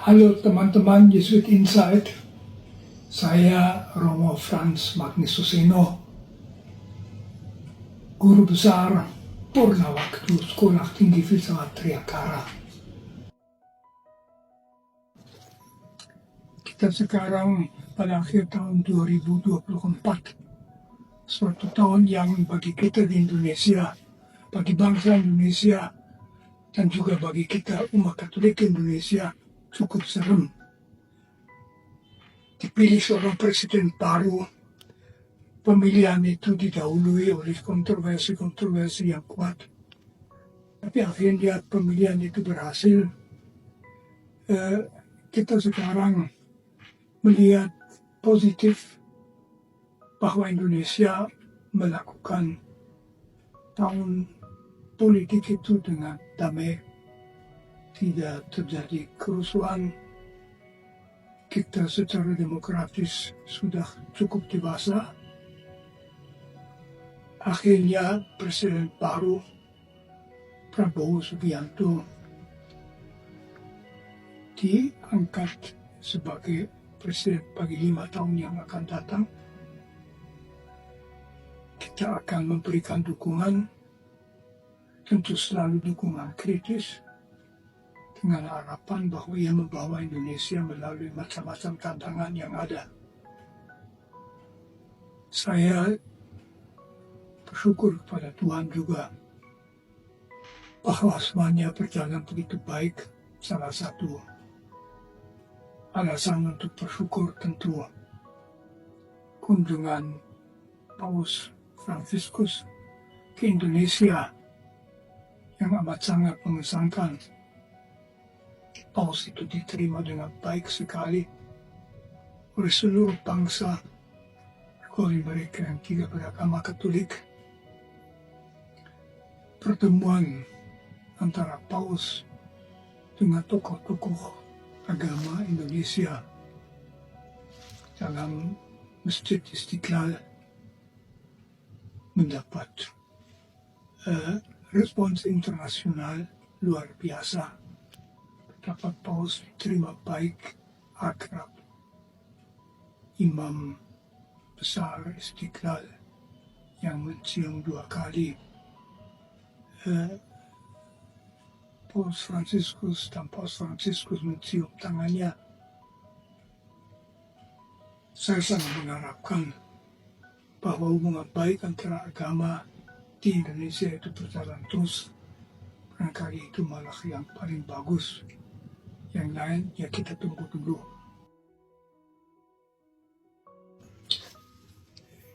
Halo teman-teman Jesuit Insight, saya Romo Frans Magnus Suseno, Guru Besar Purna Waktu Sekolah Tinggi Filsafat Triakara. Kita sekarang pada akhir tahun 2024, suatu tahun yang bagi kita di Indonesia, bagi bangsa Indonesia, dan juga bagi kita umat Katolik Indonesia cukup serem. Dipilih seorang presiden baru, pemilihan itu didahului oleh kontroversi-kontroversi yang kuat. Tapi akhirnya pemilihan itu berhasil. Kita sekarang melihat positif bahwa Indonesia melakukan tahun politik itu dengan damai, tidak terjadi kerusuhan. Kita secara demokratis sudah cukup dewasa. Akhirnya Presiden baru Prabowo Subianto diangkat sebagai presiden bagi 5 tahun yang akan datang. Kita akan memberikan dukungan, tentu selalu dukungan kritis, dengan harapan bahwa ia membawa Indonesia melalui macam-macam tantangan yang ada. Saya bersyukur kepada Tuhan juga bahwa semuanya berjalan begitu baik. Salah satu alasan untuk bersyukur tentu kunjungan Paus Fransiskus ke Indonesia yang amat sangat mengesankan. Paus itu diterima dengan baik sekali oleh seluruh bangsa, oleh mereka yang tidak beragama Katolik. Pertemuan antara Paus dengan tokoh-tokoh agama Indonesia dalam Masjid Istiqlal mendapat respons internasional luar biasa. Dapat Paus diterima baik, akrab. Imam besar Istiqlal yang mencium 2 kali Paus Fransiskus, dan Paus Fransiskus mencium tangannya. Saya sangat mengharapkan bahwa hubungan baik antara agama di Indonesia itu berjalan terus. Barangkali itu malah yang paling bagus. Yang lain ya kita tunggu dulu.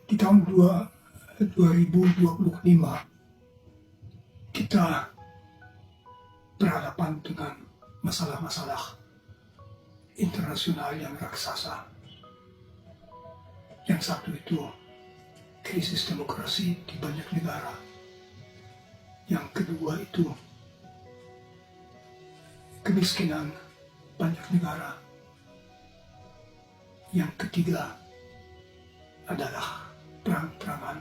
Di tahun 2025 kita berhadapan dengan masalah-masalah internasional yang raksasa. Yang satu itu krisis demokrasi di banyak negara. Yang kedua itu kemiskinan banyak negara. Yang ketiga adalah perang-perangan.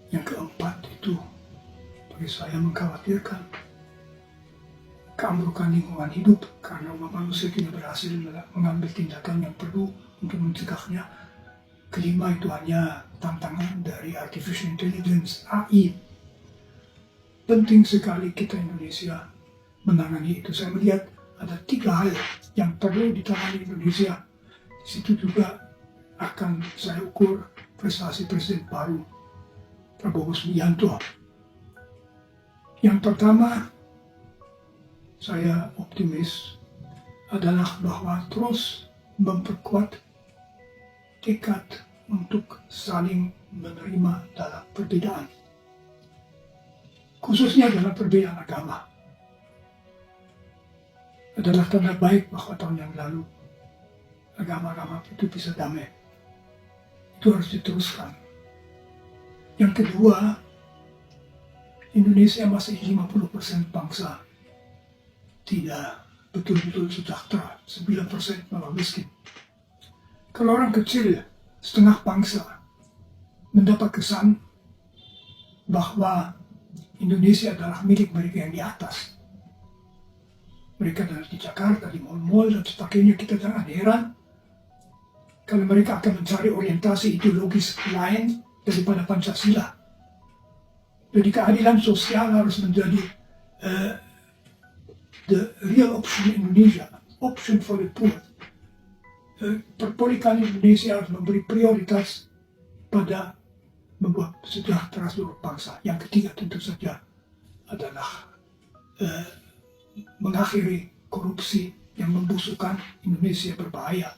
Yang keempat itu bagi saya mengkhawatirkan keamrukan lingkungan hidup karena manusia tidak berhasil mengambil tindakan yang perlu untuk mencegahnya. Kelima itu hanya tantangan dari artificial intelligence AI. Penting sekali kita Indonesia menangani itu. Saya melihat ada 3 hal yang perlu ditangani Indonesia. Di situ juga akan saya ukur prestasi Presiden baru Prabowo Subianto. Yang pertama, saya optimis adalah bahwa terus memperkuat tekad untuk saling menerima dalam perbedaan. Khususnya dalam perbedaan agama. Adalah tanda baik bahwa tahun yang lalu agama-agama itu bisa damai. Itu harus diteruskan. Yang kedua, Indonesia masih 50% bangsa tidak betul-betul sejahtera, 9% malah miskin. Kalau orang kecil, setengah bangsa, mendapat kesan bahwa Indonesia adalah milik mereka yang di atas, mereka di Jakarta, di mall-mall dan sebagainya, kita jangan heran kalau mereka akan mencari orientasi ideologis lain daripada Pancasila. Jadi keadilan sosial harus menjadi the real option Indonesia, option for the poor. Perpolitikan Indonesia harus memberi prioritas pada membuat sejahtera seluruh bangsa. Yang ketiga tentu saja adalah mengakhiri korupsi yang membusukkan Indonesia berbahaya.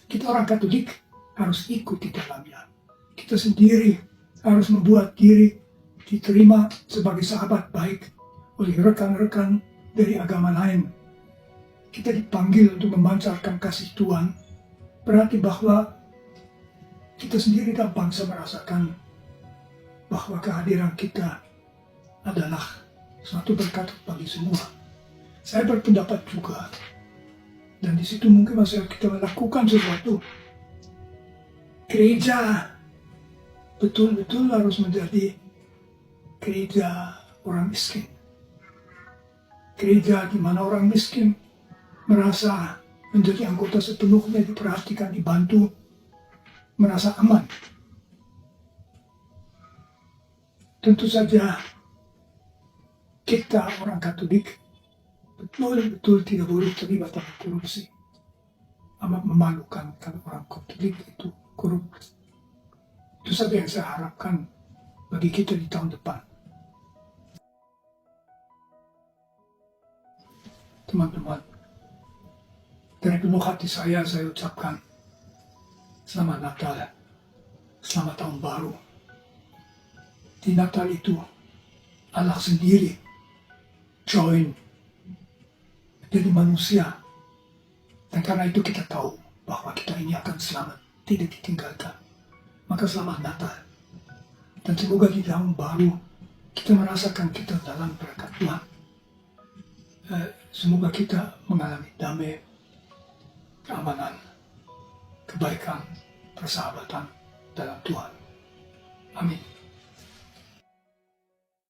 Kita orang Katolik harus ikut di dalamnya. Kita sendiri harus membuat diri diterima sebagai sahabat baik oleh rekan-rekan dari agama lain. Kita dipanggil untuk memancarkan kasih Tuhan, berarti bahwa kita sendiri dan bangsa merasakan bahwa kehadiran kita adalah suatu berkat bagi semua. Saya berpendapat juga, dan di situ mungkin masih kita melakukan sesuatu. Gereja betul-betul harus menjadi gereja orang miskin. Gereja di mana orang miskin merasa menjadi anggota sepenuhnya, diperhatikan, dibantu, merasa aman. Tentu saja kita orang Katolik betul-betul tidak boleh terlibat dalam korupsi. Amat memalukan kalau orang Katolik itu korup. Itu saja yang saya harapkan bagi kita di tahun depan. Teman-teman, dari penuh hati saya ucapkan selamat Natal, selamat tahun baru. Di Natal itu Allah sendiri join jadi manusia, dan karena itu kita tahu bahwa kita ini akan selamat, tidak ditinggalkan. Maka selamat Natal, dan semoga di tahun baru kita merasakan kita dalam berkat Tuhan. Semoga kita mengalami damai, keamanan, kebaikan, persahabatan dalam Tuhan. Amin.